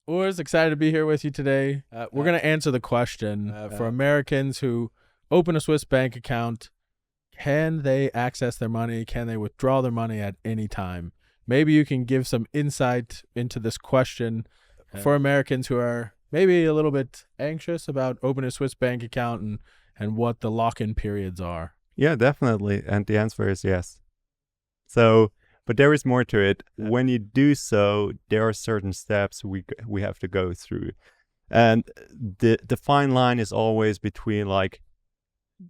Urs, excited to be here with you today. We're going to answer the question for Americans who open a Swiss bank account. Can they access their money? Can they withdraw their money at any time? Maybe you can give some insight into this question for Americans who are maybe a little bit anxious about opening a Swiss bank account and what the lock-in periods are. Yeah, definitely. And the answer is yes. So, but there is more to it. When you do so, there are certain steps we have to go through. And the fine line is always between like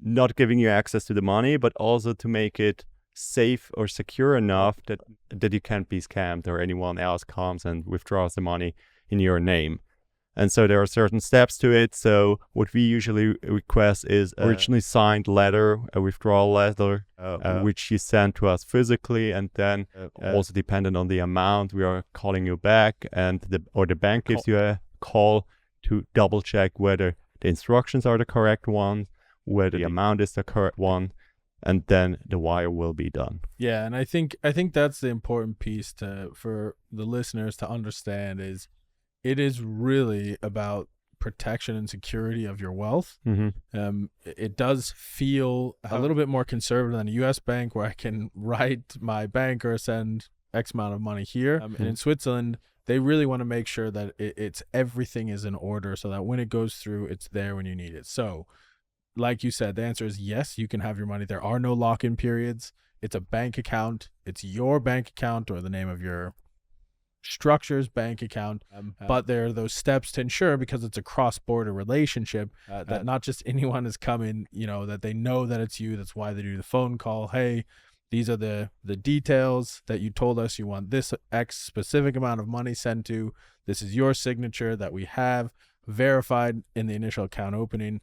not giving you access to the money, but also to make it safe or secure enough that you can't be scammed or anyone else comes and withdraws the money in your name. And so there are certain steps to it. So what we usually request is originally signed letter, a withdrawal letter, which you send to us physically, and then also dependent on the amount, we are calling you back, and the bank gives you a call to double check whether the instructions are the correct ones, whether the amount is the correct one, and then the wire will be done. Yeah, and I think that's the important piece for the listeners to understand is it is really about protection and security of your wealth. Mm-hmm. It does feel a little bit more conservative than a U.S. bank where I can write my banker, send X amount of money here. And in Switzerland, they really want to make sure that everything is in order so that when it goes through, it's there when you need it. So like you said, the answer is yes, you can have your money. There are no lock-in periods. It's a bank account. It's your bank account or the name of your structure's bank account. But there are those steps to ensure, because it's a cross-border relationship, that not just anyone is coming, that they know that it's you. That's why they do the phone call. Hey, these are the details that you told us you want this X specific amount of money sent to. This is your signature that we have verified in the initial account opening.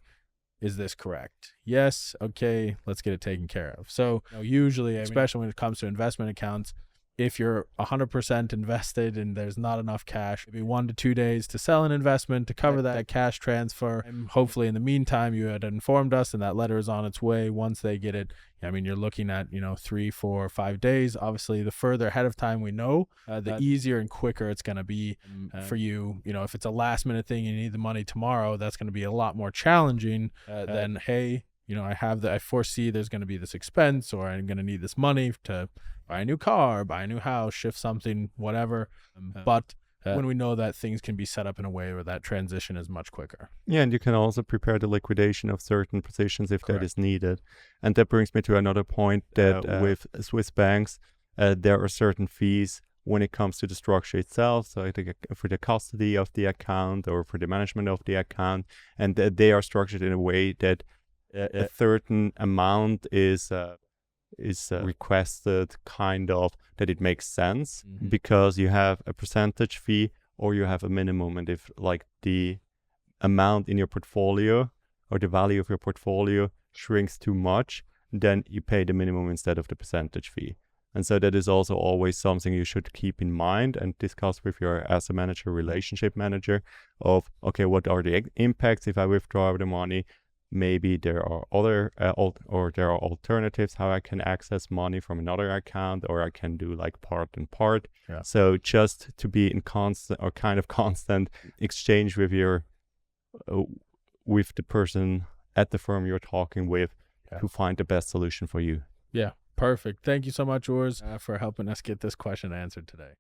Is this correct? Yes. Okay. Let's get it taken care of. So usually, especially when it comes to investment accounts, if you're 100% invested and there's not enough cash, maybe 1 to 2 days to sell an investment to cover that cash transfer. And hopefully in the meantime, you had informed us and that letter is on its way. Once they get it, you're looking at, 3, 4, 5 days. Obviously, the further ahead of time we know, the easier and quicker it's going to be for you. If it's a last minute thing, you need the money tomorrow, that's going to be a lot more challenging than, hey, I foresee there's going to be this expense, or I'm going to need this money to buy a new car, buy a new house, shift something, whatever. But when we know that things can be set up in a way where that transition is much quicker. Yeah, and you can also prepare the liquidation of certain positions if that is needed. And that brings me to another point that with Swiss banks, there are certain fees when it comes to the structure itself. So for the custody of the account or for the management of the account, and they are structured in a way that a certain amount is requested, kind of, that it makes sense, because you have a percentage fee or you have a minimum. And if like the amount in your portfolio or the value of your portfolio shrinks too much, then you pay the minimum instead of the percentage fee. And so that is also always something you should keep in mind and discuss with your asset manager, relationship manager, of, okay, what are the impacts if I withdraw the money? Maybe there are other there are alternatives how I can access money from another account, or I can do like part and part. Yeah. So just to be in constant exchange with with the person at the firm you're talking with to find the best solution for you. Yeah, perfect. Thank you so much, Urs, for helping us get this question answered today.